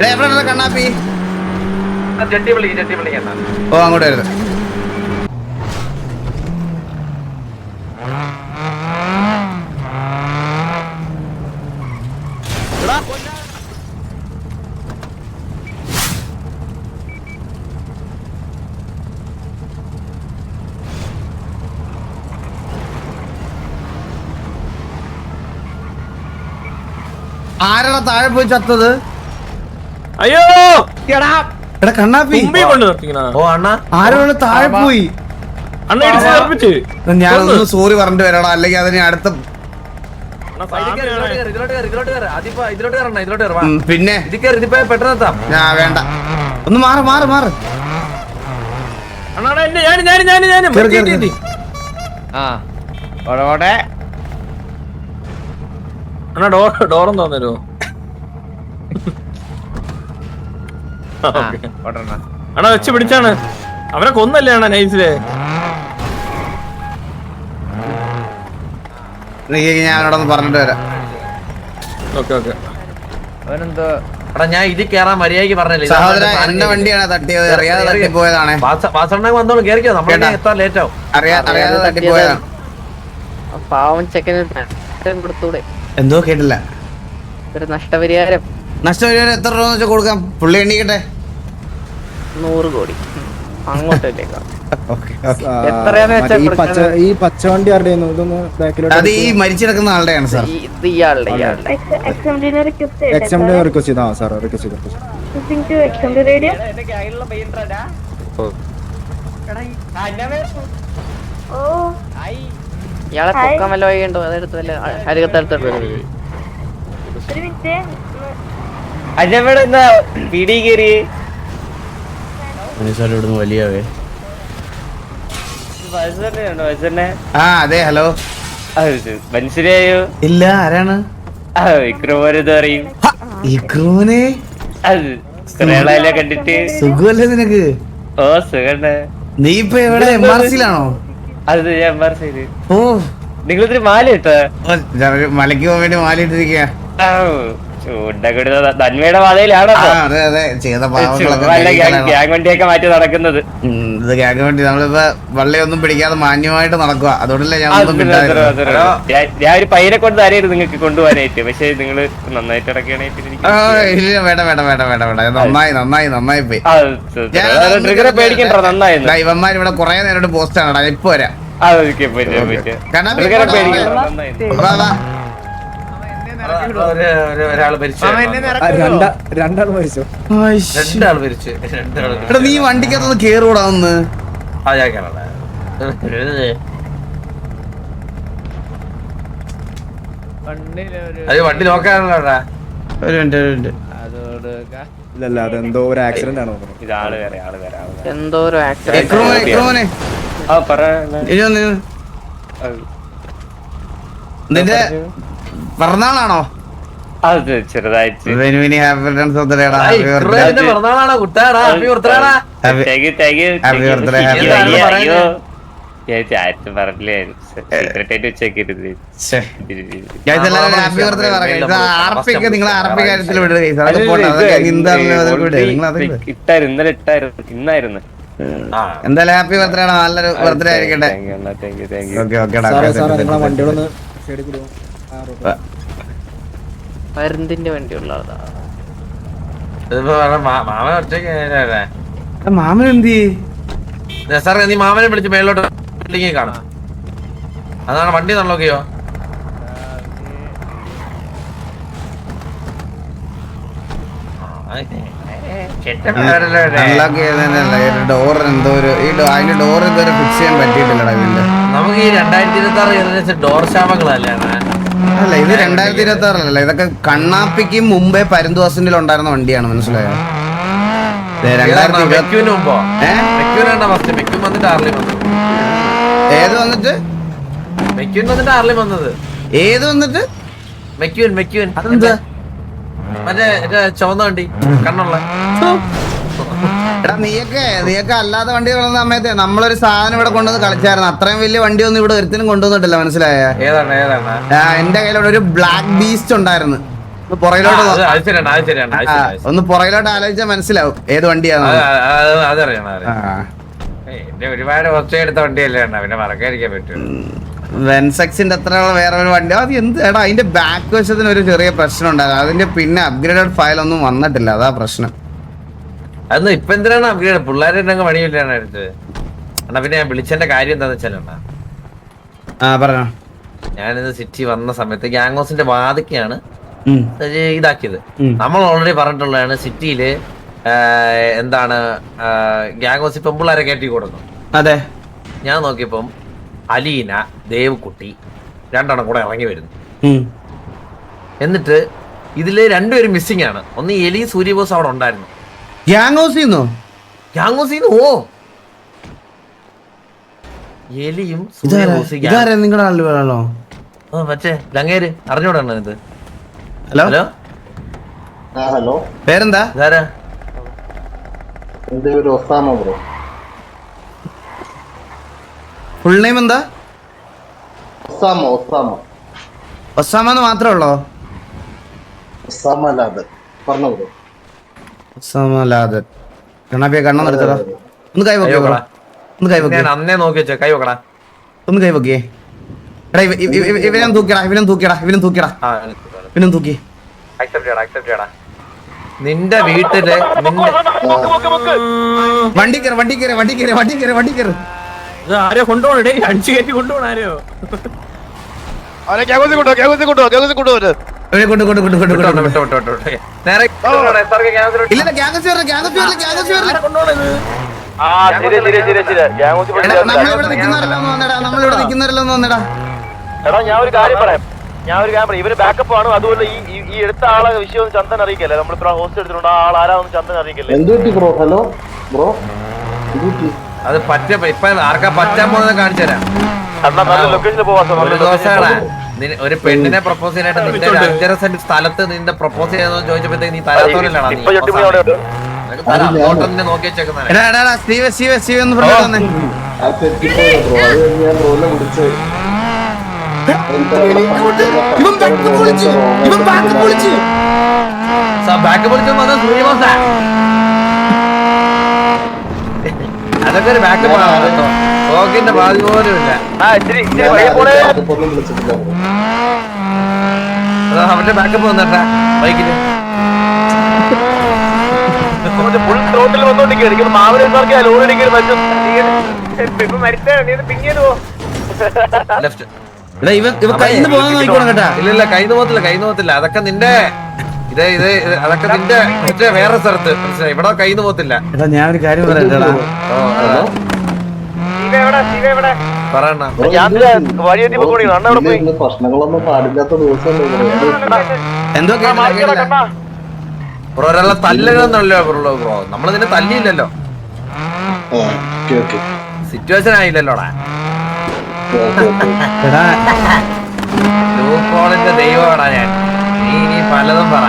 എവിടെ കണ്ണാപ്പി? ഓ അങ്ങോട്ട് വരുന്നത്. ആരാ താഴെ പോയി ചത്തത്? അയ്യോ എടാ കണ്ണാപ്പി ആരോട് താഴെ പോയി? ഞാനൊന്ന് സോറി പറഞ്ഞിട്ട് വരാടാ, അല്ലെങ്കിൽ അതിന് അടുത്ത പിന്നെ വേണ്ട, ഒന്ന് മാറ് മാറ് മാറ്. ഡോറും തോന്നല്ലോ. അണ്ണാ വെച്ച് പിടിച്ചാണ് അവനെ കൊന്നല്ലേ അണ്ണാ നൈസിലെ. ഞാൻ അവനോടൊന്ന് പറഞ്ഞിട്ട് വരാം. Okay okay. അവനെന്തോ ഞാൻ ഇതിൽ കേറാൻ മര്യാദക്ക് പറഞ്ഞില്ലേ. സഹോദര എന്റെ വണ്ടിയാണ് തട്ടിയത്, അറിയാതെ തട്ടിപ്പോയതാണ്. വന്നോളൂ കേറിക്കോ, നമ്മൾ എത്താൻ ലേറ്റ് ആവും. അറിയാതെ തട്ടിപ്പോയതാണ്. പാവം ചെക്കന് കൊടുത്തൂടെ? എന്തോ കേട്ടില്ല. ഒരു നഷ്ടപരിഹാരം. നഷ്ടപരിഹാരം എത്ര രൂപ വെച്ചാൽ കൊടുക്കാം? പുള്ളി എണ്ണിക്കട്ടെ. 100 കോടി അങ്ങോട്ടേക്കാം. ഈ പച്ചവണ്ടി ആരുടെ? അത് ഈ മരിച്ചു കിടക്കുന്ന ആളുടെയാണ് സാർ. ഇയാളുടെ ഇയാളെ പൊക്കാൻ വല്ല വഴിയുണ്ടോ? അതെടുത്ത് വല്ല അരികത്തെടുത്തോട്ട് പിടി കയറി വലിയവേ. ആ അതെ, ഹലോ. മനസ്സിലായോ? ഇല്ല, ആരാണ്? പറയും ഇക്രൂനെ കണ്ടിട്ട് സുഖമല്ലേ നിനക്ക്? ഓ സുഖണ്ട്. നീ ഇപ്പൊ എവിടെ? MRC-ലാണോ? അത് ഞാൻ MRC-ല്. ഓ നിങ്ങളിത്തിരി മാല ഇട്ടോ? മലയ്ക്ക് പോകാൻ വേണ്ടി മാല ഇട്ടിരിക്കുക. നന്മയുടെ പാതയിലാണോ? അതെ അതെ, ചെയ്ത ഗ്യാങ് വണ്ടിയൊക്കെ മാറ്റി നടക്കുന്നത്. ഇത് ഗ്യാങ് വണ്ടി നമ്മളിപ്പോ വള്ളിയൊന്നും പിടിക്കാതെ മാന്യമായിട്ട് നടക്കുക. അതുകൊണ്ടല്ലേ ഞാൻ ഒരു പയ്യനെ കൊണ്ട് തരരുത് നിങ്ങൾക്ക് കൊണ്ടുപോകാനായിട്ട്. പക്ഷെ നിങ്ങള് നന്നായിട്ട് ഇല്ല, വേണ്ട വേണ്ട വേണ്ട വേണ്ട വേണ്ട. നന്നായി നന്നായി നന്നായി പോയി. പേടിക്കണ്ടോ? നന്നായി. ഇവന്മാർ ഇവിടെ കുറെ നേരം പോസ്റ്റ് ആണ്. ഇപ്പൊ വരാം. ഒരാള് മരിച്ചു. നീ വണ്ടിക്കകത്തൊന്ന് കേറൂടാ ഒന്ന്. വണ്ടി നോക്കാനുള്ളടാ. ഒരു മിനിറ്റ്. ഇല്ലല്ല, അതെന്തോ ഒരു ആക്സിഡന്റ് ആണോ? എന്തോ ഒരു ആക്സിഡന്റ്. നിന്റെ പിറന്നാളാണോ? അത് ചെറുതായിട്ട് ഇന്നായിരുന്നു. എന്തായാലും ഹാപ്പി ബർത്ത്ഡേ ആണ്. നല്ലൊരു ബർത്ത്ഡേ ആയിരിക്കട്ടെ. മരുന്നിന്റെ വണ്ടിയുള്ള മാമൻ എന്ത്? സാറേ നീ മാമനെ വിളിച്ച് മേലോട്ട് ബിൽഡിംഗിൽ കാണാം. അതാണ് വണ്ടി നോക്കിയോ? ഡോർ എന്തോ അതിന്റെ ഡോർ ഇതുവരെ ഫിക്സ് ചെയ്യാൻ പറ്റിയിട്ടില്ലടാ ഇതിന്റെ. നമുക്ക് ഈ 2026 ഡോർ ശാപങ്ങളല്ലേ? അല്ല, ഇത് 2026 ഇതൊക്കെ കണ്ണാപ്പിക്ക് മുമ്പേ പരുന്തുവാസിന്റെ ഉണ്ടായിരുന്ന വണ്ടിയാണ്, മനസ്സിലായോ? ഏത് വന്നിട്ട് ഏത് വന്നിട്ട് അതെന്താ? മറ്റേ ചുവന്ന വണ്ടി കണ്ണുള്ള. എടാ നീയൊക്കെ അല്ലാതെ വണ്ടി കൊണ്ടുവന്ന സമയത്ത് നമ്മളൊരു സാധനം ഇവിടെ കൊണ്ടുവന്ന് കളിച്ചായിരുന്നു. അത്രയും വലിയ വണ്ടി ഒന്നും ഇവിടെ ഒരുത്തിനും കൊണ്ടുവന്നിട്ടില്ല, മനസ്സിലായ? ഏതാണ്? എന്റെ കയ്യിലൂടെ ഒരു ബ്ലാക്ക് ബീസ്റ്റ് ഉണ്ടായിരുന്നു. പുറകിലോട്ട് നോ- അത് ശരിയാണ് അത് ശരിയാണ് അത് ശരിയാണ്. ഒന്ന് പുറകിലോട്ട് ആലോചിച്ചാൽ മനസ്സിലാവും ഏത് വണ്ടിയാണ്. അതറിയണം എന്റെ ഒരുപാട് ഒച്ച എടുത്ത വണ്ടിയല്ലേ അണ്ണാ, പിന്നെ മറക്കാതിരിക്കാൻ പറ്റും. വെൻസെക്സിന്റെ അത്ര വേറെ ഒരു വണ്ടി അത് എന്ത് എടാ അതിന്റെ ബാക്ക് വശത്തിന് ഒരു ചെറിയ പ്രശ്നം ഉണ്ടായിരുന്നു. അതിന്റെ പിന്നെ അപ്ഗ്രേഡഡ് ഫയൽ ഒന്നും വന്നിട്ടില്ല, അതാ പ്രശ്നം. അതൊന്നും ഇപ്പൊ എന്തിനാണ് അപ്ഗ്രേഡ്? പിള്ളേരുടെ പണിയില്ലാണ് എടുത്തത് അണ്ണാ. പിന്നെ ഞാൻ വിളിച്ചതിന്റെ കാര്യം എന്താന്ന് വെച്ചാലണ്ണാ, പറഞ്ഞോ. ഞാനിത് സിറ്റി വന്ന സമയത്ത് ഗ്യാങ്സിന്റെ വാതിക്കാണ് ഇതാക്കിയത്. നമ്മൾ ഓൾറെഡി പറഞ്ഞിട്ടുള്ളതാണ് സിറ്റിയില് എന്താണ് ഗ്യാങ്സ് ഇപ്പം പിള്ളേരെ കയറ്റി കൊടുക്കും. അതെ, ഞാൻ നോക്കിയപ്പം അലീന, ദേവ്കുട്ടി രണ്ടെണ്ണം കൂടെ ഇറങ്ങി വരുന്നു. എന്നിട്ട് ഇതില് രണ്ടുപേരും മിസ്സിംഗ് ആണ്. ഒന്ന് എലി, സൂര്യബോസ് അവിടെ ഉണ്ടായിരുന്നു. ഗ്യാങ്സിന്നോ? ഓ എലിയും ഇതാരാ നിങ്ങളുടെ ആള് വേണോ? മറ്റേ ലങ്ങേര് അറിഞ്ഞൂടാണ് ഇത്. ഹലോ ഹലോ ഹലോ, പേരെന്താ? ഇതാരാ? എന്റെ പേര് ഒസാമ ബ്രോ. ഫുൾ നെയിം എന്താ? ഒസാമ ഒസാമ ഒസാമെന്ന് മാത്രമേ ഉള്ളോ? ഒസാമ അല്ലാതെ പറഞ്ഞ ബ്രോ. ഒസാമലാദൻ. കണ്ണാപ്പിയെ കണ്ണം എടുത്തടാ. ഒന്ന് കൈ പൊക്കിയോ? ഒന്ന് കൈ പൊക്കിയോ? അന്നേ നോക്കി വെച്ചേ, കൈ വെക്കടാ. ഒന്ന് കൈ പൊക്കിയേ. എടാ ഇവനും തൂക്കി. അക്സെപ്റ്റ് ചെയ്യടാ. നിന്റെ വീട്ടില് വണ്ടി കയറി. ഇത് ആരോ കൊണ്ടുപോകണേ, അടിച്ചു കയറ്റി കൊണ്ടുപോകണം ആരോ. ഇവനെ കൊണ്ട് വിട്ടോ. നേരെ ഇല്ല ഗ്യാങ്സ് ആരാ കൊണ്ടുപോകണത്? നമ്മളിവിടെ നിൽക്കുന്നവരല്ലോ വന്നെടാ. എടാ ഞാൻ ഒരു കാര്യം പറയാം. ഇവര് ബാക്കപ്പ് ആണ്. അതുപോലെ ഈ എടുത്ത ആളെ വിഷയം ചന്ദൻ അറിയിക്കല്ലേ. നമ്മളിപ്പോ ഹോസ്റ്റ് എടുത്തിട്ടുണ്ട്. ആ ആൾ ആരാന്ന് ചന്ദൻ അറിയിക്കല്ലേ. എന്തുപറ്റി ബ്രോ? ഹലോ ബ്രോ, എന്തുപറ്റി? അത് ഇപ്പൊ ആർക്കാ പറ്റാൻ പോകുന്നത് കാണിച്ചു തരാം. അണ്ണാ നല്ല ലൊക്കേഷനിൽ പോവാ. ഒരു ദിവസമാണ് ഒരു പെണ്ണിനെ പ്രപ്പോസ് ചെയ്യാനായിട്ട് നിന്റെ 5.5 സെന്റ് സ്ഥലത്ത് നിന്റെ പ്രപ്പോസ് ചെയ്യാന്ന് ചോദിച്ചപ്പോഴത്തേക്ക് നീ തരാത്തോലല്ലാണ് ഇപ്പൊ ചെട്ടുമണി അവിടെ ഉണ്ട്. നോക്കി വെച്ചേക്കുന്ന എടാ സ്റ്റീവ് ഒന്ന് പറഞ്ഞു തന്നെ. ആ തെറ്റിപ്പോയ ബ്രോ, അത് ഞാൻ ബ്രോനെ വിളിച്ചത്. ബാക്ക് പൊളിച്ചു സൂര്യബോസ. അതൊക്കെ ഒരു ബാക്കപ്പ് ആണ്. ഓക്കിന്റെ ബാധി പോലും ഇല്ല. അതിപ്പൊന്നും വിളിച്ചിട്ടില്ല ബ്രോ. അവന്റെ ബാക്കപ്പ് വന്നിട്ടാ ബൈക്കില്. ഫുൾ ത്രോട്ടിൽ വന്നോണ്ടിരിക്കുന്നു. മാവിനെ ലോറിലേക്ക് ലെഫ്റ്റ്. ഇവ കയ്യിൽ നിന്ന് പോകാൻ നോക്കണം കേട്ടാ. ഇല്ല കൈന്ന് പോകത്തില്ല. അതൊക്കെ നിന്റെ അതൊക്കെ നിന്റെ മറ്റേ വേറെ സ്ഥലത്ത് മനസ്സിലായി. ഇവിടെ കൈന്ന് പോകത്തില്ല. എടാ ഞാൻ ഒരു കാര്യം പറയട്ടെടാ. പറയണ പിന്നെ ഇന്ന് പ്രശ്നങ്ങളൊന്നും പാടില്ലാത്ത ദിവസമല്ലേ എന്തോ കേട്ടില്ല. ബ്രോ ഒരാളെ തല്ലുകളെന്നല്ലോ ബ്രോ. നമ്മളിതിനെ തല്ലിയില്ലല്ലോ. സിറ്റുവേഷൻ ആയില്ലല്ലോടാ. എടാ ലൂപ്പോളിന്റെ ദൈവമാടാ ഞാൻ. നീ ഇനി പലതും പറ.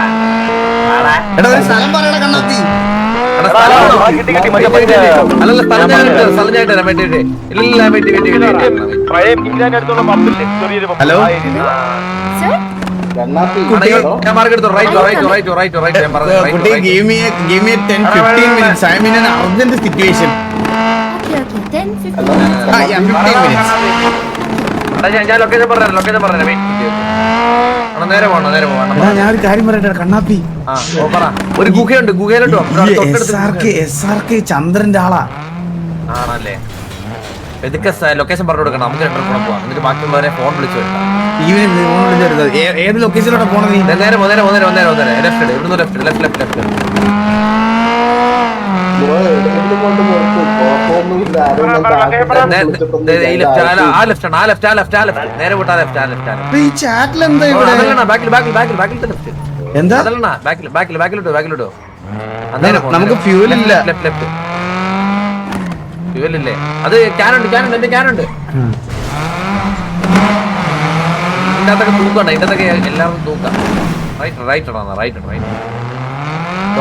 എടാ ഒരു സ്ഥലം പറയടാ കണ്ണാത്തി. അല്ലല്ല സ്ഥലം ഞാൻ തരാം. ഹലോ ഞാൻ മാർക്കെടുത്തു. റൈറ്റ് ഞാൻ കുട്ടി പറഞ്ഞു. give me a 10-15 minutes. I'm in an urgent situation. Okay, 10-15 Yeah, 15 minutes. ഞാൻ ലൊക്കേഷൻ പറഞ്ഞു. നേരെ പോകണം. എടാ ഞാൻ ഒരു കാര്യം പറയട്ടെ കണ്ണാപ്പി. പറ. ഒരു ഗുഹയിലോട്ടോ SRK ചന്ദ്രന്റെ ആളാ. ആണല്ലേ? ഇതൊക്കെ ലൊക്കേഷൻ പറഞ്ഞു കൊടുക്കണം. നമുക്ക് രണ്ടും കൂടെ പോവാം. എന്നിട്ട് ബാക്കിയുള്ളവരെ ഫോൺ വിളിച്ചു വരുത്താം. ഏത് ലൊക്കേഷനിലോട്ടാ പോണത്? നേരെ ലെഫ്റ്റ്. ഇവിടുന്ന് ലെഫ്റ്റ്. ബ്രോ എവിടെയെങ്കിലും കൊണ്ട് നിർത്തും. കുഴപ്പമൊന്നുമില്ല. ആ ലെഫ്റ്റ്. നേരെ വിട്ടാ ലെഫ്റ്റ്. ഈ ചാറ്റിൽ എന്താ ഇവിടെ? എന്താ ബാക്കിലോട്ടോ. നമുക്ക് ഫ്യൂൽ ഇല്ല. ലെഫ്റ്റ്. ഫ്യൂവലില്ലേ? അത് ക്യാനുണ്ട്. എന്റെ ക്യാനുണ്ട്. ഇതിന്റെ അകത്തൊക്കെ തൂക്കണ്ട. ഇതിന്റെ അകത്തൊക്കെ എല്ലാവർക്കും തൂക്കാം. റൈറ്റ്.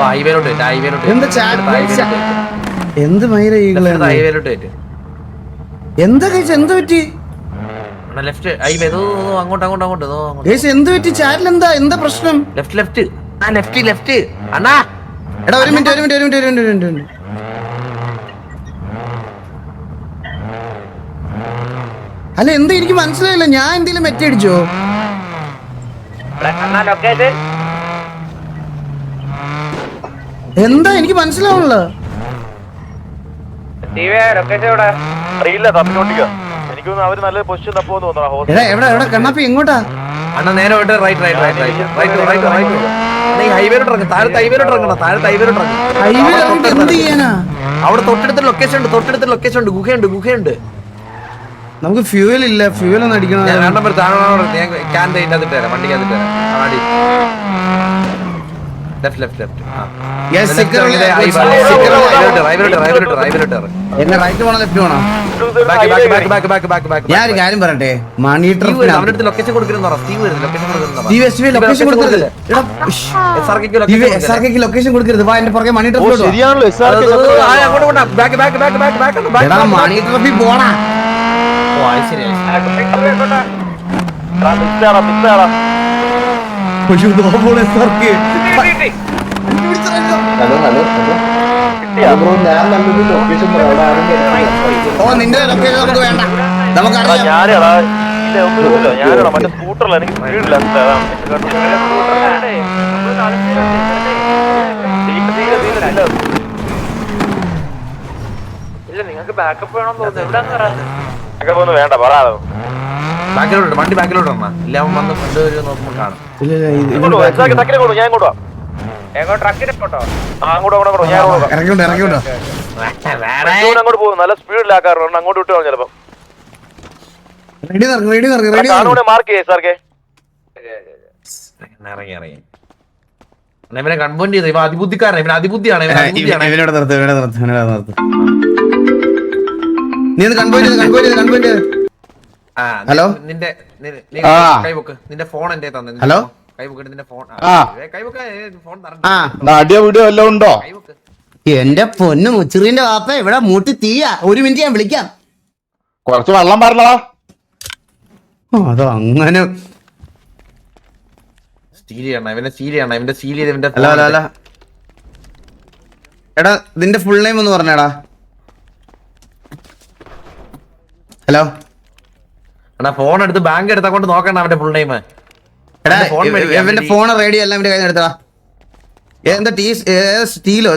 ഹൈവേലോട്ട് എന്താ എന്ത് മൈര ഹൈവേലോട്ട് എന്താ കഴിച്ച എന്ത് പറ്റി? ലെഫ്റ്റ് ഹൈവേ അങ്ങോട്ട് അങ്ങോട്ട് അങ്ങോട്ട് ഗൈസ് എന്ത് പറ്റി ചാറ്റിൽ എന്താ പ്രശ്നം? ലെഫ്റ്റ് ലെഫ്റ്റ് ആ ലെഫ്റ്റ് ലെഫ്റ്റ് അണ്ണാ എടാ ഒരു മിനിറ്റ് അല്ല എന്താ എനിക്ക് മനസ്സിലായില്ല, ഞാൻ എന്തെങ്കിലും മെറ്റടിച്ചോ? എന്താ എനിക്ക് മനസ്സിലാവണല്ലോ. അറിയില്ല, തപ്പിക്കൊണ്ടിരിക്കുക. എനിക്കൊന്നും അവര് നല്ല പൊസിഷൻ തപ്പോന്ന് തോന്നണം. എടാ എവിടെ കണ്ണാപ്പി എങ്ങോട്ടാ? അണ്ണാ നേരെ വിട്ട് റൈറ്റ് ഹൈവേലോട്ട് ഇറങ്ങും. താഴത്തെ ഹൈവേലോട്ട് ഇറങ്ങണം. ഹൈവേ എന്ത് ചെയ്യാനാ? അവിടെ തൊട്ടടുത്ത ലൊക്കേഷൻ ഉണ്ട്. ഗുഹയുണ്ട്. നമുക്ക് ഫ്യൂവൽ ഇല്ല, ഫ്യൂവൽ ഒന്ന് അടിക്കണം. ഞാൻ നമ്പർ താഴെ ക്യാൻ അതിട്ട് തരാം, വണ്ടിക്കകത്തിട്ട് തരാം. ലെഫ്റ്റ് എന്നെ റൈറ്റ് പോണോ ലെഫ്റ്റ് പോണോ? ഞാൻ ഒരു കാര്യം പറയട്ടെ, മണി ട്രിപ്പിന് ലൊക്കേഷൻ കൊടുക്കുന്ന ലൊക്കേഷൻ കൊടുക്കരുത്. ലൊക്കേഷൻ കൊടുക്കരുത്. വാ എന്റെ പുറകെ മണി ട്രിപ്പിലോട്ട്. എടാ മണി ട്രിപ്പിൽ പോണാ. ഓ നിന്റെ ലൊക്കേഷൻ നമുക്ക് വേണ്ട, നമുക്കറിയാം. ഞാനടാ മറ്റേ സ്കൂട്ടറില്ല, എനിക്ക് സ്പീഡില്ല. നിങ്ങൾക്ക് ബാക്കപ്പ് വേണം തോന്നുന്നു. എവിടെ വേണ്ട പറയാതെ വണ്ടി ബാക്കിലോട്ട് ഇല്ല അവൻ വന്ന് ഫ്രണ്ട് വരും നോക്കുമ്പോൾ കാണും. ഞാൻ ഇങ്ങോട്ടോ അങ്ങോട്ട് പോകും. നല്ല സ്പീഡിലാക്കാറുണ്ട്. അങ്ങോട്ട് വിട്ടു ചിലപ്പോ മാർക്ക് ചെയ്യേ സാർക്കെ. ഇറങ്ങി ഇവനെ കൺപോയിന്റ് ചെയ്ത്. ഇവ അതിബുദ്ധിക്കാരൻ, ഇവൻ അതിബുദ്ധിയാണ്. ഹലോ നിന്റെ കൈബുക്ക്, നിന്റെ ഫോൺ എന്റെ തന്നെ. ഹലോ കൈബുക്ക് നിന്റെ ഫോൺ. ഫോൺ വീഡിയോ വല്ലതും ഉണ്ടോ? കൈബുക്ക് എന്റെ പൊന്നു മുച്ചിറിന്റെ വാപ്പ ഇവിടെ മൂട്ടി തീയാ. ഒരു മിനിറ്റ് ഞാൻ വിളിക്കാം. കുറച്ച് വെള്ളം പറഞ്ഞടാ. അതോ അങ്ങനെ അല്ല എടാ നിന്റെ ഫുൾ നെയിം ഒന്ന് പറഞ്ഞേടാ. ഹലോ ഫോൺ എടുത്ത് ബാങ്ക് എടുത്താ കൊണ്ട് നോക്കണ്ട അവന്റെ ഫുൾ നെയിം. എടാ ഇവന്റെ ഫോൺ റേഡിയോ എല്ലാം ഇവന്റെ കയ്യിൽ എടുത്തടാ. എന്താ സ്റ്റീലോ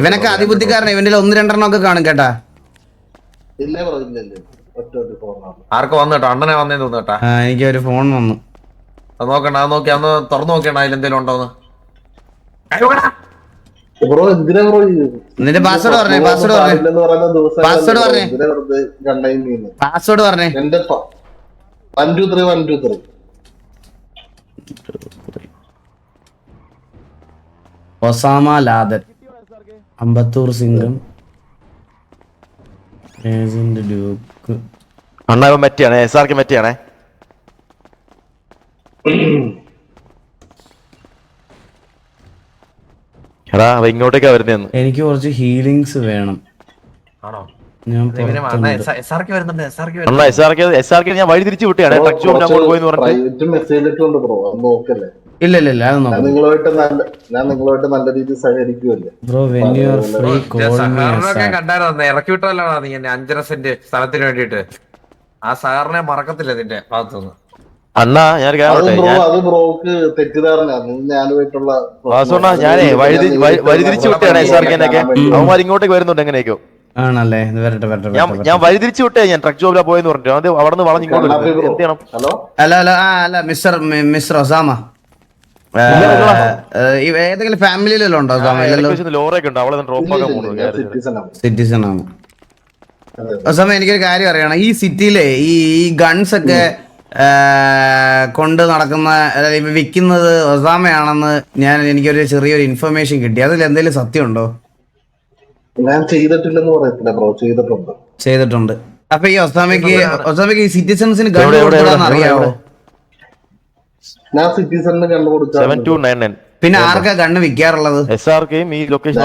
ഇവനൊക്കെ അതിബുദ്ധിക്കാരൻ. ഇവന്റെ 1-2 ഒക്കെ കാണും കേട്ടാ. ആർക്ക് വന്നു കേട്ടോ? അണ്ണനെ വന്നേ തോന്നു കേട്ടാ. എനിക്ക് ഒരു ഫോൺ വന്നു. അത് നോക്കണ്ട, അത് നോക്കി അന്ന് തുറന്നു നോക്കണ്ട അതിൽ എന്തെങ്കിലും ഉണ്ടോന്ന്. നിന്റെ പാസ്വേഡ് പറഞ്ഞേ. പാസ്വേഡ് പറഞ്ഞേ. Osama Laden, Ambattur Singam, duke. അണ്ണ ഇവൻ മെറ്റിയാണേ, SRK മെറ്റിയാണേ. എടാ ഇങ്ങോട്ടേക്കാ വരുന്നേന്ന്. എനിക്ക് കുറച്ച് ഹീലിങ്സ് വേണം. ആണോ? ഞാൻ SRK ഞാൻ വഴി തിരിച്ചു വിട്ടാണ്. ട്രക്ക് ഷോപ്പിന് അങ്ങോട്ട് പോയെന്ന് പറഞ്ഞിട്ട്. ഇല്ല അത് നോക്കാം. നിങ്ങളുമായിട്ട് നല്ല രീതിയിൽ സഹകരിക്കുമല്ലേ bro when you are free call me. കണ്ടായിരുന്നു ഇറക്കി വിട്ടല്ലോ നീ എന്നെ 5.5 സെന്റ് സ്ഥലത്തിന് വേണ്ടിട്ട്. ആ സാറിനെ മറക്കത്തില്ല നിന്റെ ഭാഗത്തുനിന്ന്. അണ്ണാ ഞാൻ ഞാനേ വഴി തിരിച്ചു വിട്ടാണ് SRK-നൊക്കെ. അവന്മാർ ഇങ്ങോട്ടേക്ക് വരുന്നുണ്ട് എങ്ങനെയൊക്കെയോ. ആണല്ലേ? ഞാൻ വഴി തിരിച്ചു വിട്ടേ. ഞാൻ ട്രക്ക് ജോബിലാ പോയെന്ന് പറഞ്ഞിട്ട് അത് അവിടെ നിന്ന് വളഞ്ഞ് ഇങ്ങോട്ട് എന്ത് ചെയ്യണം? അല്ല മിസ്റ്റർ ഒസാമ, ഏതെങ്കിലും ഫാമിലിയിലെല്ലാം ഉണ്ടോ? ലോറൊക്കെ ഉണ്ട്. അവളെ ഡ്രോപ്പ് ആക്കാൻ പോകുന്നു. സിറ്റിസൺ ആണ് ഒസാമ. എനിക്കൊരു കാര്യം അറിയണം. ഈ സിറ്റിയിലെ ഈ ഗൺസ് ഒക്കെ കൊണ്ട് നടക്കുന്ന വിൽക്കുന്നത് ഒസാമയാണെന്ന് എനിക്കൊരു ചെറിയൊരു ഇൻഫർമേഷൻ കിട്ടി. അതിൽ എന്തെങ്കിലും സത്യമുണ്ടോ? ഞാൻ ചെയ്തിട്ടില്ലെന്ന് പറയത്തില്ല ബ്രോ, ചെയ്തിട്ടുണ്ട്. അപ്പൊ ഈ ഒസാമയ്ക്ക് ഈ സിറ്റിസൺസിന് ഗൺ കൊടുക്കാന്ന് അറിയാവോ? ഞാൻ സിറ്റിസണിന് കണ്ടു കൊടുക്കാം. 7299. പിന്നെ ആർക്കാ ഗണ്ണ് വിൽക്കാറുള്ളത്? SRK-യും ഈ ലൊക്കേഷൻ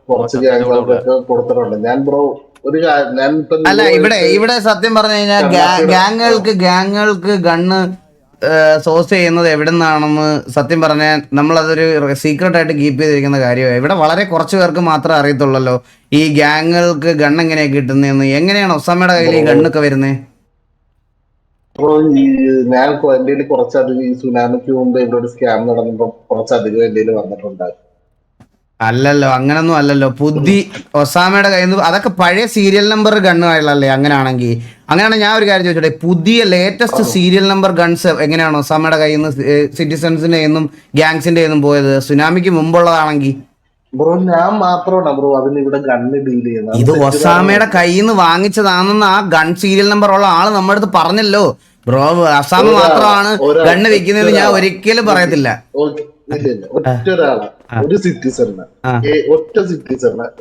കുറച്ച് ഗ്യാങ്ങുകൾക്കൊക്കെ കൊടുത്തിട്ടുണ്ട്. ഞാൻ ബ്രോ ഞാൻ അല്ല ഇവിടെ സത്യം പറഞ്ഞു കഴിഞ്ഞാൽ ഗ്യാങ്ങുകൾക്ക് ഗണ്ണ് സോഴ്സ് ചെയ്യുന്നത് എവിടെ നിന്നാണെന്ന് സത്യം പറഞ്ഞാൽ നമ്മളതൊരു സീക്രട്ട് ആയിട്ട് കീപ്പ് ചെയ്തിരിക്കുന്ന കാര്യമാണ്. ഇവിടെ വളരെ കുറച്ച് പേർക്ക് മാത്രമേ അറിയത്തുള്ളല്ലോ ഈ ഗ്യാങ്ങുകൾക്ക് ഗണ്ണ് എങ്ങനെയാണ് കിട്ടുന്നതെന്ന്. എങ്ങനെയാണ് ഒസാമയുടെ കയ്യിൽ ഈ ഗണ്ണൊക്കെ വരുന്നത്? ഞാൻ എന്റെ കയ്യിൽ കുറച്ചധികം ഈ സുനാമിക്ക് മുമ്പ് ഇവിടെ ഒരു സ്കാം നടന്നപ്പോ കുറച്ചധികം എന്റെ കയ്യിൽ വന്നിട്ടുണ്ടായിരുന്നു. അല്ലല്ലോ, അങ്ങനൊന്നും അല്ലല്ലോ. ഒസാമയുടെ കയ്യിൽ നിന്ന് അതൊക്കെ പഴയ സീരിയൽ നമ്പർ ഗണ്ണുകളല്ലേ? അങ്ങനെയാണ് ഞാൻ ഒരു കാര്യം ചോദിച്ചോട്ടെ, പുതിയ ലേറ്റസ്റ്റ് സീരിയൽ നമ്പർ ഗൺസ് എങ്ങനെയാണ് ഒസാമയുടെ കയ്യിൽ നിന്ന് സിറ്റിസൺസിന്റെ കയ്യിൽ ഗ്യാങ്സിന്റെ കയ്യിൽ പോയത്? സുനാമിക്ക് മുമ്പുള്ളതാണെങ്കിൽ ബ്രോ ഞാൻ മാത്രമാണ് ബ്രോ അതിന് ഇവിടെ ഗണ്ണ് ഡീൽ ചെയ്യുന്നത്. ഇത് ഒസാമയുടെ കയ്യിൽ നിന്ന് വാങ്ങിച്ചതാണെന്ന് ആ ഗൺ സീരിയൽ നമ്പർ ഉള്ള ആള് നമ്മുടെ അടുത്ത് പറഞ്ഞല്ലോ ബ്രോ. ഒസാമ മാത്രമാണ് ഗണ്ണ് വെക്കുന്നത് ഞാൻ ഒരിക്കലും പറയത്തില്ല. ഒറ്റ ഒരാളെ ഒരു സിറ്റിസണിന്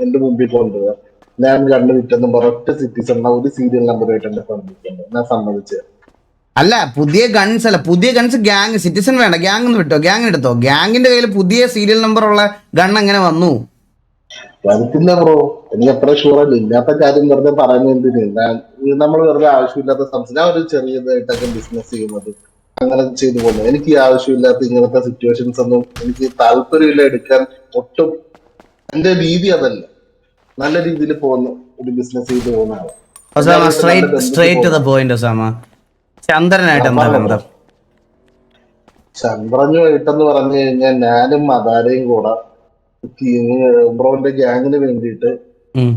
എന്റെ മുമ്പിൽ കൊണ്ടുപോവാ ഞാൻ ഗണ്ണ് വിറ്റെന്നും പറ ഒറ്റ സിറ്റിസണിനെ ഒരു സീരിയൽ നമ്പറായിട്ട് എന്നെ സമ്മതിക്കുന്നത് ഞാൻ സമ്മതിച്ചത്. അല്ല, പുതിയ ഗൺസ് ഗ്യാങ് സിറ്റിസൺ വേണ്ട, ഗ്യാങ് വിട്ടോ, ഗ്യാങ് എടുത്തോ. ഗ്യാങ്ങിന്റെ കയ്യിൽ പുതിയ സീരിയൽ നമ്പർ ഉള്ള ഗൺ എങ്ങനെ വന്നു? വരത്തില്ല ബ്രോ, എനിക്ക് അത്ര ഷുവറല്ല. ഇല്ലാത്ത കാര്യം വെറുതെ പറയുന്നതിന് നമ്മൾ വെറുതെ ആവശ്യമില്ലാത്ത സംസാരം. ഞാൻ ഒരു ചെറിയതായിട്ടൊക്കെ ബിസിനസ് ചെയ്യുന്നത് അങ്ങനെ ചെയ്തു പോകുന്നത്. എനിക്ക് ഈ ആവശ്യമില്ലാത്ത ഇങ്ങനത്തെ സിറ്റുവേഷൻസ് ഒന്നും എനിക്ക് താല്പര്യമില്ല എടുക്കാൻ. ഒട്ടും എന്റെ രീതി അതല്ല. നല്ല രീതിയിൽ പോകുന്ന ഒരു ബിസിനസ് ചെയ്ത് പോകുന്ന ആളാണ്. Straight to the point Osama. ചന്ദ്രനായിട്ട് എന്താ ബന്ധം? ചന്ദ്രനുമായിട്ടെന്ന് പറഞ്ഞു കഴിഞ്ഞാൽ ഞാനും മദാരയും കൂടെ ബ്രോന്റെ ഗ്യാങ്ങിന് വേണ്ടിയിട്ട്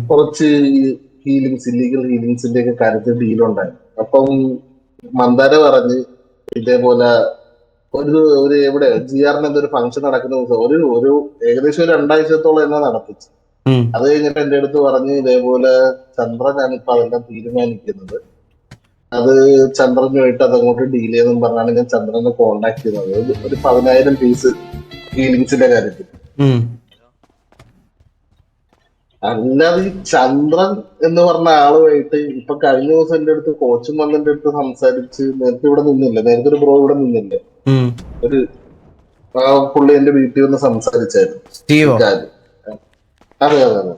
കുറച്ച് ഹീലിങ്സ്, ഇല്ലീഗൽ ഹീലിങ്സിന്റെ ഒക്കെ കാര്യത്തിൽ ഡീലുണ്ടായി. അപ്പം മന്ദാര പറഞ്ഞ് ഇതേപോലെ ഒരു എവിടെ GR-ന് എന്തൊരു ഫംഗ്ഷൻ നടക്കുന്ന ദിവസം ഒരു ഏകദേശം ഒരു 2 ആഴ്ചത്തോളം എന്നെ നടത്തിച്ചു. അത് കഴിഞ്ഞിട്ട് എന്റെ അടുത്ത് പറഞ്ഞ് ഇതേപോലെ ചന്ദ്രനാണ് ഇപ്പൊ അതെല്ലാം തീരുമാനിക്കുന്നത്, അത് ചന്ദ്രനുമായിട്ട് അതങ്ങോട്ട് ഡീൽ ചെയ്തെന്നും പറഞ്ഞാണ് ഞാൻ ചന്ദ്രനെ കോണ്ടാക്ട് ചെയ്യുന്നത് ഒരു 10,000 പീസ് ഹീലിങ്സിന്റെ കാര്യത്തിൽ. അല്ലാതെ ഈ ചന്ദ്രൻ എന്ന് പറഞ്ഞ ആളുമായിട്ട് ഇപ്പൊ കഴിഞ്ഞ ദിവസം എന്റെ അടുത്ത് കോച്ചും വന്നെന്റെ അടുത്ത് സംസാരിച്ച് നേരത്തെ ഇവിടെ നിന്നില്ല, നേരത്തെ ഒരു ബ്രോ ഇവിടെ നിന്നില്ല, ഒരു പുള്ളി എന്റെ വീട്ടിൽ വന്ന് സംസാരിച്ചായിരുന്നു. അതെ അതെ അതെ,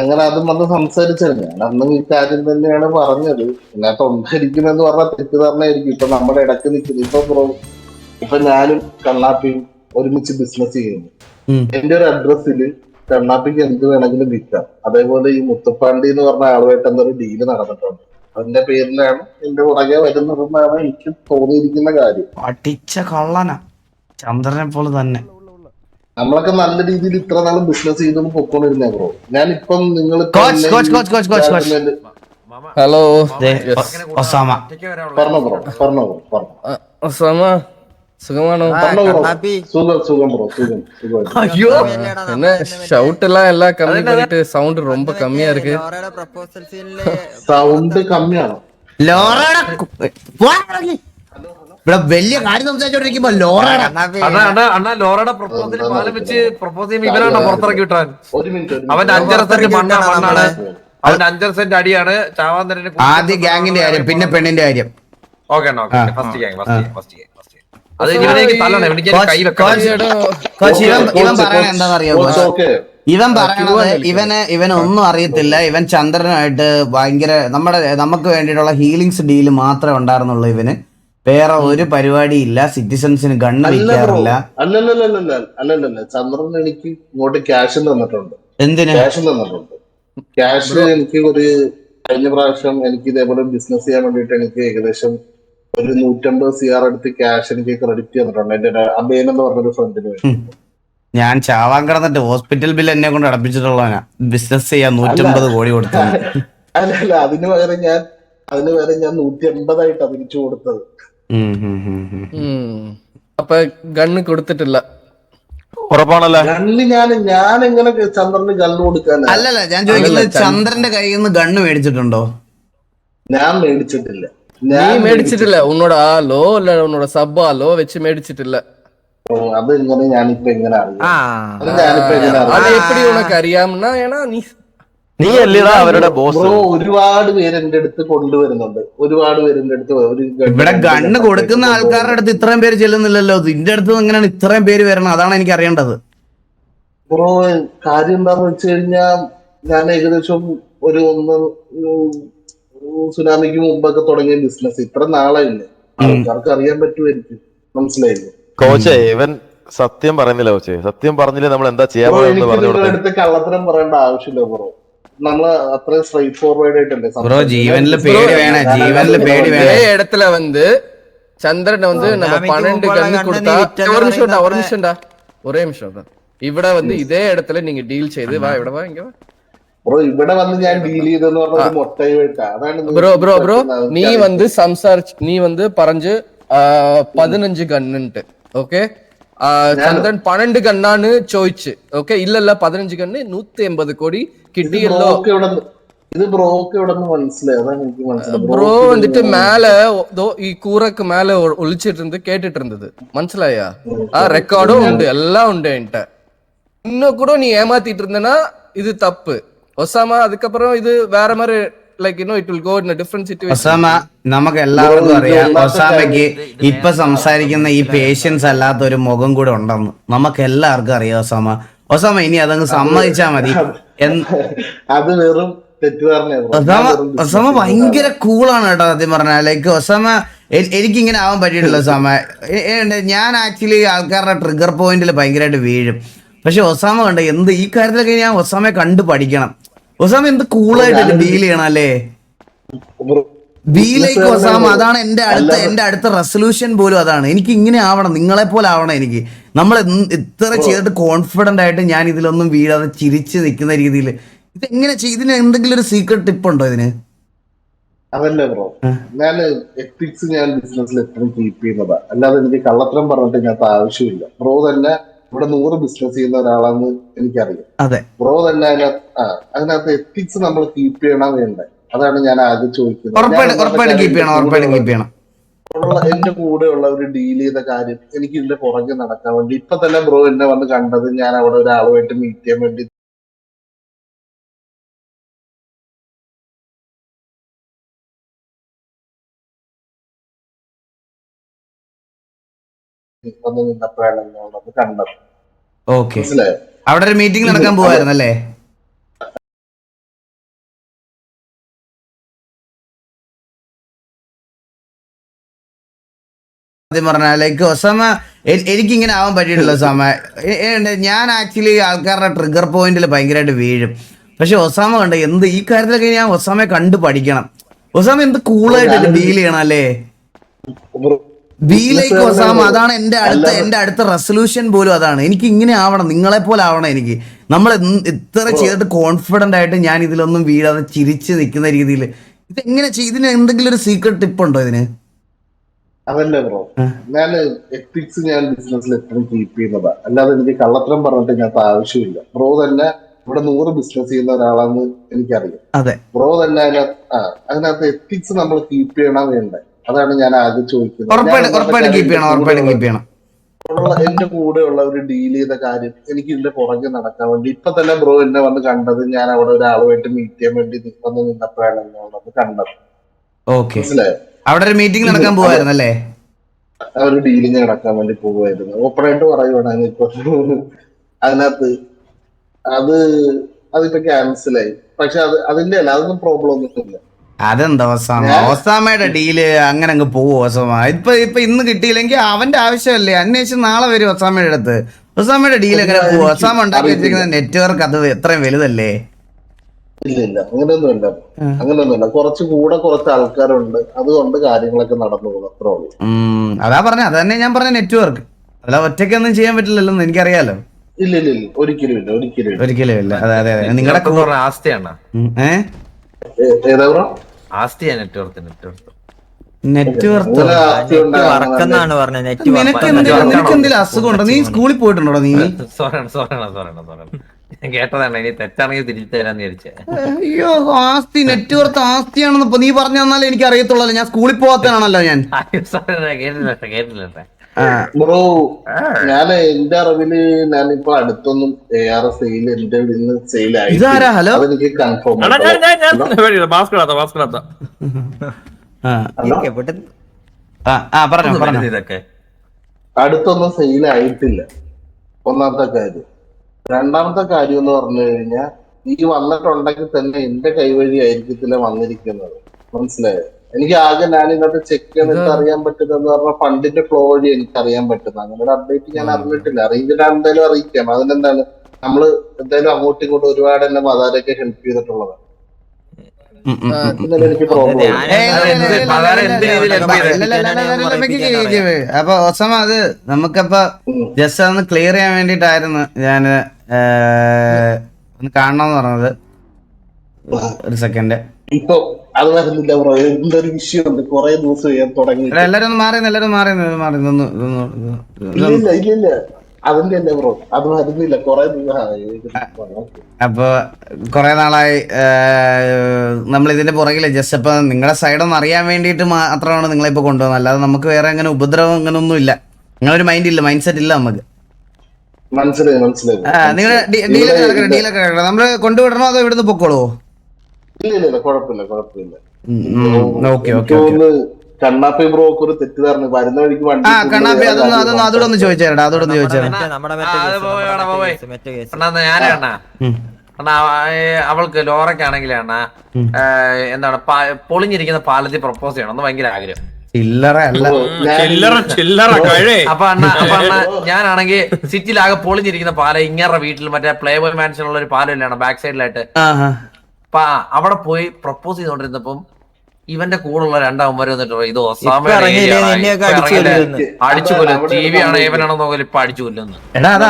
അങ്ങനെ അതും വന്ന് സംസാരിച്ചായിരുന്നു. ഞാൻ അന്നും ഈ കാര്യം തന്നെയാണ് പറഞ്ഞത്. ഇതിനകത്ത് ഉണ്ടായിരിക്കുമെന്ന് പറഞ്ഞാൽ തെറ്റിദ്ധാരണയായിരിക്കും. ഇപ്പൊ നമ്മുടെ ഇടയ്ക്ക് നിൽക്കുന്നു. ഇപ്പൊ ഞാനും കണ്ണാപ്പിയും ഒരുമിച്ച് ബിസിനസ് ചെയ്യുന്നു. എന്റെ ഒരു അഡ്രസ്സില് കണ്ണാപ്പിക്ക് എന്ത് വേണമെങ്കിലും വിൽക്കാം. അതേപോലെ ഈ മുത്തപ്പാണ്ടി എന്ന് പറഞ്ഞ ആളുമായിട്ട് എന്തൊരു ഡീല് നടന്നിട്ടുണ്ട്. അതിന്റെ പേരിലാണ് എന്റെ പുറകെ വരുന്നതെന്നാണ് എനിക്ക് തോന്നിയിരിക്കുന്ന കാര്യം. അടിച്ച കള്ളനാ ചന്ദ്രനെ പോലെ തന്നെ. നമ്മളൊക്കെ നല്ല രീതിയിൽ ഇത്ര നാളും ബിസിനസ് ചെയ്തൊന്നും പൊക്കോണ്ടിരുന്നേ ബ്രോ. ഞാനിപ്പം നിങ്ങൾ ഹലോ ഒസാമ പറഞ്ഞോ ബ്രോ, പറഞ്ഞോ ബ്രോ, പറഞ്ഞോ. ഒസാമ സുഖമാണോ? സുഖം ബ്രോ, സുഖം. അയ്യോ என்ன ஷவுட் எல்லாம் கம்மி பண்ணிட்டு சவுண்ட் ரொம்ப கம்மியா இருக்கு. സൗണ്ട് കമ്മിയാണോ? ഇവിടെ വലിയ കാര്യം സംസാരിച്ചോണ്ടിരിക്കുമ്പോ ലോറയുടെ പ്രപ്പോസൽ പാലം വെച്ച് പ്രപ്പോസ് ചെയ്യുമ്പോൾ ഇവരാണ് പുറത്തിറക്കി വിട്ടാൻ. ഒരു മിനിറ്റ്. അവന്റെ 5.5 സെന്റ് മണ്ണാണ്, അവന്റെ 5.5 സെന്റ് അടിയാണ്. ചാവാന്തരന് ആദ്യ ഗ്യാങ്ങിന്റെ കാര്യം, പിന്നെ പെണ്ണിന്റെ കാര്യം. Okay first gang. അത് ഇവനേക്ക് തല്ലണം, ഇവനിക്ക് കൈ വെക്കണം. ഇവൻ പറയണ എന്താണെന്നറിയാമോ? ഇവൻ പറയണത് ഇവന് ഒന്നും അറിയത്തില്ല. ഇവൻ ചന്ദ്രനായിട്ട് ഭയങ്കര നമുക്ക് വേണ്ടിയിട്ടുള്ള ഹീലിങ്സ് ഡീല് മാത്രമേ ഉണ്ടായിരുന്നുള്ളൂ. ഇവന് വേറെ ഒരു പരിപാടി ഇല്ല. സിറ്റിസൺസിന് ഗണ്ണ് വിൽക്കാറില്ല. അല്ലല്ല, ചന്ദ്രൻ എനിക്ക് ഇങ്ങോട്ട് ക്യാഷ് തന്നിട്ടുണ്ട്. എന്തിന് ക്യാഷ് തന്നിട്ടുണ്ട്? ക്യാഷ് എനിക്ക് ഒരു കഴിഞ്ഞ പ്രാവശ്യം എനിക്ക് ഇതേപോലെ ബിസിനസ് ചെയ്യാൻ വേണ്ടിട്ട് എനിക്ക് ഏകദേശം ഒരു 150 CR അടുത്ത് ക്യാഷ് എനിക്ക് ക്രെഡിറ്റ് തന്നിട്ടുണ്ട്. എന്റെ അബേൻ എന്ന് പറഞ്ഞൊരു ഫ്രണ്ടിന് വേണ്ടി. ഞാൻ ചാവാൻ കിടന്നിട്ട് ഹോസ്പിറ്റൽ ബില്ല് എന്നെ കൊണ്ട് അടപ്പിച്ചിട്ടുള്ളവനാ. ബിസിനസ് ചെയ്യാൻ 150 കോടി കൊടുത്തു. അല്ല, അതിന് പകരം ഞാൻ 180 തിരിച്ചു കൊടുത്തത്. അപ്പൊ ഗണ്ണ് കൊടുത്തിട്ടില്ല, ഉറപ്പാണല്ലോ? ഗണ്ണ് ഞാൻ എങ്ങനെ ചന്ദ്രന് ഗണ്ണ് കൊടുക്കാൻ? അല്ലല്ല, ഞാൻ ചോദിക്കുന്നത് ചന്ദ്രന്റെ കയ്യിൽ നിന്ന് ഗണ്ണ് മേടിച്ചിട്ടുണ്ടോ? ഞാൻ മേടിച്ചിട്ടില്ല. നീ മേടിച്ചിട്ടില്ല? ഉന്നോட ആലോ അല്ല ഉന്നോட സബ്ബാലോ വെച്ച് മേടിച്ചിട്ടില്ല. അത് എങ്ങനെ ഞാനിപ്പോ എങ്ങനെ അറിയാം? അത് എപ്പടി ഉനക്ക് അറിയാമെന്നാ? ഏനാ നീ അല്ലേടാ അവരുടെ ബോസ്. ഒരുപാട് പേര് എന്റെ അടുത്ത് കൊണ്ടുവരുന്നുണ്ട്. ഒരുപാട് പേര് എന്റെ അടുത്ത് ഇവിടെ ഗണ്ണ് കൊടുക്കുന്ന ആൾക്കാരുടെ അടുത്ത് ഇത്രയും പേര് ചെല്ലുന്നില്ലല്ലോ. ഇതിന്റെ അടുത്ത് എങ്ങനെയാണ് ഇത്രയും പേര് വരണം? അതാണ് എനിക്ക് അറിയേണ്ടത്. ബ്രോ കാര്യം എന്താന്ന് വെച്ച് കഴിഞ്ഞാൽ ഞാൻ ഏകദേശം ഒരു സുനാമിക്ക് മുമ്പൊക്കെ തുടങ്ങിയ ബിസിനസ് ഇത്ര നാളായില്ലേ, ആൾക്കാർക്ക് അറിയാൻ പറ്റുമായിരിക്കും. മനസ്സിലായില്ലേ? കോച്ചേ ഇവൻ സത്യം പറയുന്നില്ല കോച്ചേ. സത്യം പറഞ്ഞില്ലേ നമ്മൾ എന്താ ചെയ്യാൻ ബ്രോ പോകുന്നത് എനിക്ക് പറഞ്ഞു നിങ്ങളുടെ കൊടുത്തേ. അടുത്ത് കള്ളത്തരം പറയേണ്ട ആവശ്യമില്ല ബ്രോ. നമ്മള് അത്രയും സ്ട്രൈറ്റ് ഫോർവേഡ് ആയിട്ടല്ലേ ബ്രോ ജീവനില് പേടി വേണേ, ജീവനില് പേടി இதே വേണേ. இடத்துல வந்து சந்திரனை வந்து நம்ம 12 கன்னு கொடுத்தா ஒரு நிமிஷம்டா ஒரே நிமிஷம் தான். ഇവിടെ வந்து இதே இடத்துல நீங்க டீல் செய்து வா ഇവിടെ വാ இங்க வா. ബ്രോ ഇവിടെ വന്ന് ഞാൻ ഡീൽ ചെയ്തെന്ന് പറഞ്ഞ മൊട്ടയുമായിട്ടാ. അതാണ് ബ്രോ നീ வந்து സംസാരിച്ച് നീ வந்து പറഞ്ഞു 15 ഗണ്ണുണ്ട്. ഓക്കെ ചന്ദ്രൻ 12 ഗണ്ണാണ് ചോദിച്ച്. ഓക്കെ ഇല്ലല്ല 15 ഗണ്ണ് 180 കോടി കിട്ടിയല്ലോ. ഇത് ബ്രോക്ക് ഇവിടെ മനസ്സിലായി. അതാണ് എനിക്ക് മനസ്സിലായി. ப்ரோ வந்துட்டு மேல ഈ കൂറക്ക് மேல ഒളിച്ചിട്ട് இருந்து கேட்டுட்டு இருந்தது. മനസ്സിലായാ? ரெக்கார்டும் உண்டு எல்லாம் உண்டு என்கிட்ட. இன்னும் கூட நீ ஏமாத்திட்டு இருந்தனா இது தப்பு. ஒசாமா அதுக்கப்புறம் இது வேற மாதிரி like you know it will go in a different situation. Osama നമുക്ക് എല്ലാവർക്കും അറിയാം ഒസാമയ്ക്ക് ഇപ്പൊ സംസാരിക്കുന്ന ഈ പേഷ്യൻസ് അല്ലാത്ത ഒരു മുഖം കൂടെ ഉണ്ടെന്ന് നമുക്ക് എല്ലാവർക്കും അറിയാം. ഒസാമ ഇനി അതങ്ങ് സമ്മതിച്ചാ മതി. അത് വെറും തെറ്റുകാരനായിരുന്നു. ഒസാമ ഭയങ്കര കൂളാണ് കേട്ടോ സത്യം പറഞ്ഞാൽ. ലൈക്ക് ഒസാമ എനിക്കിങ്ങനെ ആവാൻ പറ്റിയിട്ടില്ല ഒസാമ. ഞാൻ ആക്ച്വലി ആൾക്കാരുടെ ട്രിഗർ പോയിന്റിൽ ഭയങ്കരമായിട്ട് വീഴും. പക്ഷെ ഒസാമ കണ്ട എന്ത് ഈ കാര്യത്തിലൊക്കെ ഞാൻ ഒസാമയെ കണ്ടു പഠിക്കണം. ഒസാമ എന്ത് കൂളായിട്ട് ഡീൽ ചെയ്യണം അല്ലേ? Be like Osama. അതാണ് എന്റെ അടുത്ത റെസൊല്യൂഷൻ പോലും അതാണ്. എനിക്ക് ഇങ്ങനെ ആവണം, നിങ്ങളെ പോലെ ആവണം എനിക്ക്. നമ്മൾ ഇത്ര ചെയ്തിട്ട് കോൺഫിഡന്റ് ആയിട്ട് ഞാൻ ഇതിലൊന്നും വീഴാതെ ചിരിച്ച് നിൽക്കുന്ന രീതിയിൽ ഇതെങ്ങനെ ഇതിന് എന്തെങ്കിലും ഒരു സീക്രട്ട് ടിപ്പ് ഉണ്ടോ ഇതിന്? അതല്ല ബ്രോ, ഞാൻ എത്തിക്സ് ഞാൻ ബിസിനസ്സിൽ എപ്പോഴും കീപ്പ് ചെയ്യുന്നതാ. അല്ലാതെ എനിക്ക് കള്ളത്തരം പറഞ്ഞിട്ട് ഇതിനകത്ത് ആവശ്യമില്ല. ബ്രോ തന്നെ ഇവിടെ 100 ബിസിനസ് ചെയ്യുന്ന ഒരാളാണെന്ന് എനിക്കറിയാം. അതെ ബ്രോ തന്നെ അതിനകത്ത് എത്തിക്സ് നമ്മൾ കീപ്പ് ചെയ്യണം വേണ്ടേ? അതാണ് ഞാൻ ആദ്യം ചോദിക്കുന്നത്. ഉറപ്പായിട്ടും കീപ്പ് ചെയ്യണം. എന്റെ കൂടെയുള്ള ഒരു ഡീൽ ചെയ്ത കാര്യം എനിക്ക് ഇതിന്റെ പുറകെ നടക്കാൻ വേണ്ടി ഇപ്പൊ തന്നെ ബ്രോ എന്നെ വന്ന് കണ്ടത് ഞാൻ അവിടെ ഒരാളുമായിട്ട് മീറ്റ് ചെയ്യാൻ വേണ്ടി വന്ന് നിന്നപ്പോഴാണ് എന്നെ കണ്ടത്. ഓക്കെ, മനസ്സിലായോ? അവിടെ ഒരു മീറ്റിംഗ് നടക്കാൻ പോവായിരുന്നല്ലേ? പറഞ്ഞാൽ ലൈക്ക് ഒസാമ എനിക്കിങ്ങനെ ആവാൻ പറ്റിയിട്ടില്ല ഒസാമ. ഞാൻ ആക്ച്വലി ആൾക്കാരുടെ ട്രിഗർ പോയിന്റിൽ ഭയങ്കരമായിട്ട് വീഴും. പക്ഷെ ഒസാമ കണ്ട എന്ത് ഈ കാര്യത്തിലൊക്കെ ഞാൻ ഒസാമയെ കണ്ടു പഠിക്കണം. ഒസാമ എന്ത് കൂളായിട്ട് ഡീൽ ചെയ്യണം അല്ലേ? Be like Osama. അതാണ് എന്റെ അടുത്ത റെസൊല്യൂഷൻ പോലും അതാണ്. എനിക്ക് ഇങ്ങനെ ആവണം, നിങ്ങളെ പോലെ ആവണം എനിക്ക്. നമ്മൾ ഇത്ര ചെയ്തിട്ട് കോൺഫിഡന്റ് ആയിട്ട് ഞാൻ ഇതിലൊന്നും വീഴാതെ ചിരിച്ച് നിൽക്കുന്ന രീതിയിൽ ഇതെങ്ങനെ ഇതിന് എന്തെങ്കിലും ഒരു സീക്രട്ട് ടിപ്പ് ഉണ്ടോ ഇതിന്? അതല്ല ബ്രോ, ഞാൻ എത്തിക്സ് ഞാൻ ബിസിനസ്സിൽ എപ്പോഴും കീപ്പ് ചെയ്യുന്നതാ. അല്ലാതെ എനിക്ക് കള്ളത്തരം പറഞ്ഞിട്ട് ഇതിനകത്ത് ആവശ്യമില്ല. ബ്രോ തന്നെ ഇവിടെ 100 ബിസിനസ് ചെയ്യുന്ന ഒരാളാണെന്ന് എനിക്കറിയാം. അതെ ബ്രോ തന്നെ അതിനകത്ത് എത്തിക്സ് നമ്മൾ കീപ്പ് ചെയ്യണം വേണ്ടേ? അതാണ് ഞാൻ ആദ്യം ചോദിക്കുന്നത്. ഉറപ്പായിട്ടും കീപ്പ് ചെയ്യണം. എന്റെ കൂടെയുള്ള ഒരു ഡീൽ ചെയ്ത കാര്യം എനിക്ക് ഇതിന്റെ പുറകെ നടക്കാൻ വേണ്ടി ഇപ്പൊ തന്നെ ബ്രോ എന്നെ വന്ന് കണ്ടത് ഞാൻ അവിടെ ഒരാളുമായിട്ട് മീറ്റ് ചെയ്യാൻ വേണ്ടി വന്ന് നിന്നപ്പോഴാണ് എന്നെ കണ്ടത്. ഓക്കെ, മനസ്സിലായോ? അവിടെ ഒരു മീറ്റിംഗ് നടക്കാൻ പോവായിരുന്നല്ലേ? ഒരു ഡീലിങ് നടക്കാൻ വേണ്ടി പോവായിരുന്നു. ഓപ്പണായിട്ട് പറയുവാണ് ഇപ്പൊ അതിനകത്ത് അതിപ്പോ ക്യാൻസലായി. പക്ഷെ അതിന്റെ അല്ല, അതൊന്നും പ്രോബ്ലം ഒന്നുമില്ല. അതെന്താ ഒസാമയുടെ ഡീല് അങ്ങനെ അങ്ങ് പോവും ഒസാമ. ഇപ്പൊ ഇന്ന് കിട്ടിയില്ലെങ്കിൽ അവന്റെ ആവശ്യമല്ലേ, അന്വേഷിച്ച് നാളെ വരും ഒസാമയുടെ അടുത്ത്. ഒസാമയുടെ ഡീൽ എങ്ങനെ പോവും? ഒസാമ ഉണ്ടാക്കി വെച്ചിരിക്കുന്ന നെറ്റ്വർക്ക് അത് എത്രയും വലുതല്ലേ? ഇല്ല അങ്ങനെയൊന്നുമില്ല. കുറച്ച് ആൾക്കാരുണ്ട്, അതുകൊണ്ട് കാര്യങ്ങളൊക്കെ നടന്നു പോകും, അത്രേ ഉള്ളൂ. അതാ പറഞ്ഞ അത് തന്നെ ഞാൻ പറഞ്ഞ നെറ്റ്വർക്ക്. അല്ല ഒറ്റയ്ക്കൊന്നും ചെയ്യാൻ പറ്റില്ലല്ലോ, എനിക്കറിയാലോ. ഇല്ല ഒരിക്കലും ഇല്ല. അതെ നിങ്ങളുടെ ആസ്തിയാണ്. ഏതാ ബ്രോ? ആസ്തിയാ നെറ്റ്വർക്ക്. നിനക്ക് എന്തെങ്കിലും അസുഖം ഉണ്ടോ? നീ സ്കൂളിൽ പോയിട്ടുണ്ടോ? നീ ഞാൻ കേട്ടതാണ്. ഇനി തെറ്റാണെങ്കിൽ തിരിച്ചു തരാന്ന് വിചാരിച്ചേ. അയ്യോ, ആസ്തി നെറ്റ്വർക്ക് ആസ്തിയാണെന്ന് ഇപ്പൊ നീ പറഞ്ഞു തന്നാലേ എനിക്ക് അറിയത്തുള്ളൂ. ഞാൻ സ്കൂളിൽ പോകാത്തതാണല്ലോ ഞാൻ. കേട്ടില്ല ബ്രോ, ഞാൻ എന്റെ അറിവില് ഞാനിപ്പോ അടുത്തൊന്നും ARS സെയിൽ എന്റെ സെയിലായി. ഇതാരാ? ഹലോ, അതെനിക്ക് കൺഫേം. പറഞ്ഞു. ഇതൊക്കെ അടുത്തൊന്നും സെയിലായിട്ടില്ല, ഒന്നാമത്തെ കാര്യം. രണ്ടാമത്തെ കാര്യം എന്ന് പറഞ്ഞു കഴിഞ്ഞാൽ ഈ വന്നിട്ടുണ്ടെങ്കിൽ തന്നെ എന്റെ കൈവഴി ആയിരിക്കത്തില്ല വന്നിരിക്കുന്നത്. മനസ്സിലായോ? എനിക്ക് ആകെ ഞാൻ ഇന്നത്തെ ചെക്ക് ചെയ്തിട്ട് അറിയാൻ പറ്റുന്നതെന്ന് പറഞ്ഞാൽ ഫണ്ടിന്റെ ഫ്ലോ വഴി എനിക്ക് അറിയാൻ പറ്റുന്നത്. അങ്ങനെ ഒരു അപ്ഡേറ്റ് ഞാൻ അറിഞ്ഞിട്ടില്ല. അറിയിച്ചിട്ട് എന്തായാലും അറിയിക്കാം. അതിനെന്താണ്, നമ്മള് എന്തായാലും അങ്ങോട്ടും ഇങ്ങോട്ടും ഒരുപാട് എന്നെ മതാരൊക്കെ ഹെൽപ്പ് ചെയ്തിട്ടുള്ളതാണ്. എനിക്ക് പ്രോബ്ലം അപ്പൊ ഒസമ അത് നമുക്കപ്പൊ ജസ്റ്റ് അതൊന്ന് ക്ലിയർ ചെയ്യാൻ വേണ്ടിട്ടായിരുന്നു ഞാന് ഒന്ന് കാണണമെന്ന് പറഞ്ഞത്. ഒരു സെക്കൻഡ്. ഇപ്പൊ അത് വരുന്നില്ല ബ്രോ. എന്തൊരു വിഷയമുണ്ട്, കൊറേ ദിവസം ഞാൻ തുടങ്ങി. എല്ലാരും ഒന്ന് മാറി ഇല്ല ഇല്ല അതിന്റെ അല്ലേ ബ്രോ, അത് വരുന്നില്ല കൊറേ ദിവസം. അപ്പൊ കൊറേ നാളായി നമ്മൾ ഇതിന്റെ പുറകില് ജസ്റ്റ് അപ്പൊ നിങ്ങളുടെ സൈഡ് ഒന്ന് അറിയാൻ വേണ്ടിയിട്ട് മാത്രമാണ് നിങ്ങളിപ്പോ കൊണ്ടുവന്നത്. അല്ലാതെ നമുക്ക് വേറെ അങ്ങനെ ഉപദ്രവം അങ്ങനെ ഒന്നും ഇല്ല. നിങ്ങളൊരു മൈൻഡ് സെറ്റ് ഇല്ല നമുക്ക്. മനസ്സിലായി. നിങ്ങൾ ഡീലൊക്കെ നമ്മള് കൊണ്ടുവിടണോ അതോ ഇവിടുന്ന് പൊക്കോളൂ? ഇല്ല കുഴപ്പമില്ല. ഓക്കെ. കണ്ണാപ്പി ബ്രോക്ക് ഒരു തെറ്റിദ്ധാരണ വരുന്ന വഴിക്ക് വണ്ടി. കണ്ണാപ്പി അതോടെ ഒന്ന് ചോദിച്ചേരാ. അവൾക്ക് ലോറയ്ക്കാണെങ്കിലാണ് എന്താണ് പൊളിഞ്ഞിരിക്കുന്ന പാലത്തിൽ പ്രപ്പോസ് ചെയ്യണം ഭയങ്കര ആഗ്രഹം. ചില്ലറ അല്ല. അപ്പൊ അണ്ണ ഞാനാണെങ്കിൽ സിറ്റിയിലാകെ പൊളിഞ്ഞിരിക്കുന്ന പാലം ഇങ്ങറെ വീട്ടിൽ മറ്റേ പ്ലേ ബോയ് മാൻഷനുള്ള ഒരു പാലം ഇല്ലാണ് ബാക്ക് സൈഡിലായിട്ട്. അപ്പൊ അവിടെ പോയി പ്രപ്പോസ് ചെയ്തോണ്ടിരുന്നപ്പം ഇവന്റെ കൂടെയുള്ള രണ്ടാമന്മാര് വന്നിട്ട് ഇത് അടിച്ചു കൊല്ലും. ടി വി ആണോ ഇവനാണോ നോക്കല് ഇപ്പൊ അടിച്ചു കൊല്ലുന്നു.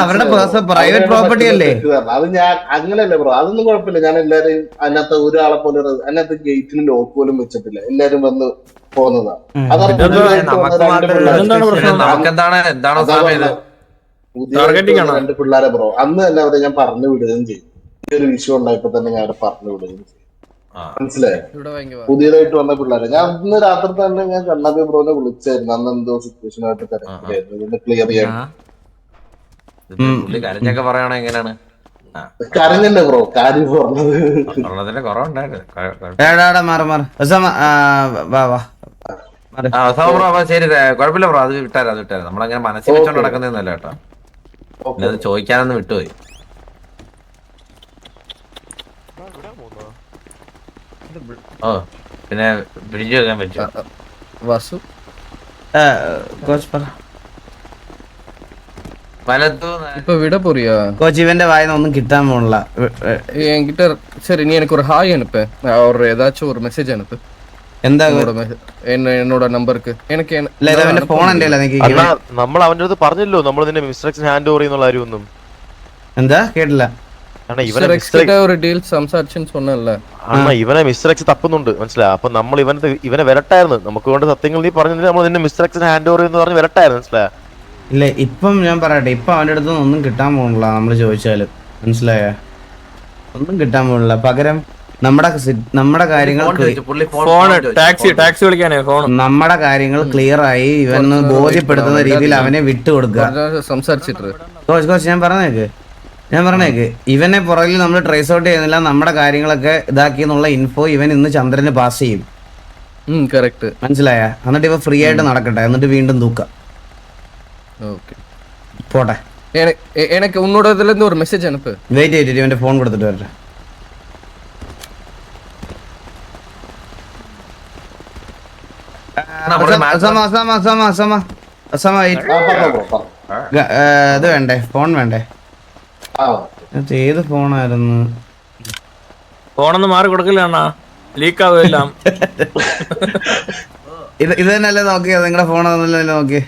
അവരുടെ പ്രൈവറ്റ് പ്രോപ്പർട്ടി അല്ലേ അത്? ഞാൻ അങ്ങനെയല്ലേ ബ്രോ, അതൊന്നും കുഴപ്പമില്ല. ഞാൻ എല്ലാരെയും അതിനകത്ത് ഒരാളെ പോലെ അതിനകത്ത് ഗേറ്റിന് ലോക്ക് പോലും വെച്ചിട്ടില്ല. എല്ലാരും വന്ന് പോകുന്നതാണ്. രണ്ട് പിള്ളേരെ ബ്രോ അന്ന് തന്നെ അവരെ ഞാൻ പറഞ്ഞു വിടുകയും ചെയ്യും. ഈ ഒരു വിഷയം ഉണ്ടായപ്പോ തന്നെ ഞാൻ പറഞ്ഞു വിടുകയും ചെയ്യും. മനസ്സിലായോ? പുതിയതായിട്ട് വന്ന പിള്ളേരെ ഞാൻ ഇന്ന് രാത്രി തന്നെ ഞാൻ കണ്ണാപ്പി ബ്രോനെ വിളിച്ചായിരുന്നു. അന്ന് എന്തോ സിറ്റുവേഷൻ ആയിട്ട് തിരക്കിലായിരുന്നു. ക്ലിയർ ചെയ്യാൻ കരഞ്ഞൊക്കെ പറയണ എങ്ങനെയാണ്? കരഞ്ഞല്ലേ ബ്രോ കാര്യം പറഞ്ഞത്? ശരി കുഴപ്പമില്ല ബ്രോ, അത് വിട്ടാരാ നമ്മളങ്ങനെ മനസ്സിൽ വെച്ചോണ്ട് നടക്കുന്നതല്ല കേട്ടോ. പിന്നെ അത് ചോദിക്കാനൊന്നും വിട്ടുപോയി. ഓ പിന്നെ പിടിച്ചു വെക്കാൻ പറ്റും. വാസു இப்ப விட போறியா கோச்? இவന്റെ வாயில ஒன்னும் கிட்டாம போனல என்கிட்ட. சரி நீ எனக்கு ஒரு ஹாய் அனுப்பு, ஒரு ஏதாச்சும் ஒரு மெசேஜ் அனுப்பு. എന്താ എന്നോട് നമ്പർക്ക് എനിക്ക് ഫോൺ എന്റെ നമ്മൾ അവന്റെ അടുത്ത് പറഞ്ഞല്ലോ നമ്മൾ നിന്നെ മിസ്റ്റർ ഹാൻഡ് ഓവർ ചെയ്യുന്നുള്ള കാര്യമൊന്നും. എന്താ കേട്ടില്ല? ഒരു ഡീൽ സംസാരിച്ചെന്ന് சொன்னல. ഇവനെ മിസ്റ്റർ എക്സ് തപ്പുന്നുണ്ട്, മനസ്സിലായി? അപ്പൊ നമ്മൾ ഇവനെ വരട്ടായിരുന്നു. നമുക്ക് കൊണ്ട് സത്യങ്ങൾ നീ പറഞ്ഞില്ല, നമ്മൾ നിന്നെ മിസ്റ്റർ എക്സിന് ഹാൻഡ് ഓവർ എന്ന് പറഞ്ഞ് വരട്ടായിരുന്നു, മനസ്സിലായ? ഇല്ല ഇപ്പം ഞാൻ പറയട്ടെ, ഇപ്പൊ അവന്റെ അടുത്ത് ഒന്നും കിട്ടാൻ പോകണില്ല. നമ്മള് ചോദിച്ചാല് മനസ്സിലായ ഒന്നും കിട്ടാൻ പോകണില്ല. പകരം നമ്മുടെ കാര്യങ്ങൾ നമ്മുടെ കാര്യങ്ങൾ ക്ലിയർ ആയി ഇവന്ന് ബോധ്യപ്പെടുത്തുന്ന രീതിയിൽ അവനെ വിട്ടുകൊടുക്കുക. സംസാരിച്ചിട്ട് കോച്ച് ഞാൻ പറഞ്ഞേക്ക് ഇവനെ പുറകിൽ നമ്മൾ ട്രേസ് ഔട്ട് ചെയ്യുന്നില്ല. നമ്മുടെ കാര്യങ്ങളൊക്കെ ഇതാക്കി എന്നുള്ള ഇൻഫോ ഇവൻ ഇന്ന് ചന്ദ്രന് പാസ് ചെയ്യും. മനസ്സിലായ? എന്നിട്ട് ഇവ ഫ്രീ ആയിട്ട് നടക്കട്ടെ, എന്നിട്ട് വീണ്ടും തൂക്കാം. പോട്ടെ. எனக்கு உன்னோட இதுல இருந்து ஒரு மெசேஜ் அனுப்பு. വെയിറ്റ് ഇവന്റെ ഫോൺ കൊടുത്തിട്ട് വരട്ടെ. ഇത് വേണ്ടേ? ഫോൺ വേണ്ടേ? ഏത് ഫോണായിരുന്നു? ഫോണൊന്നും മാറി കൊടുക്കില്ല, ലീക്ക് ആവുകയെല്ലാം. ഇത് തന്നെയല്ലേ നോക്കിയത്? നിങ്ങളുടെ ഫോൺ നോക്കി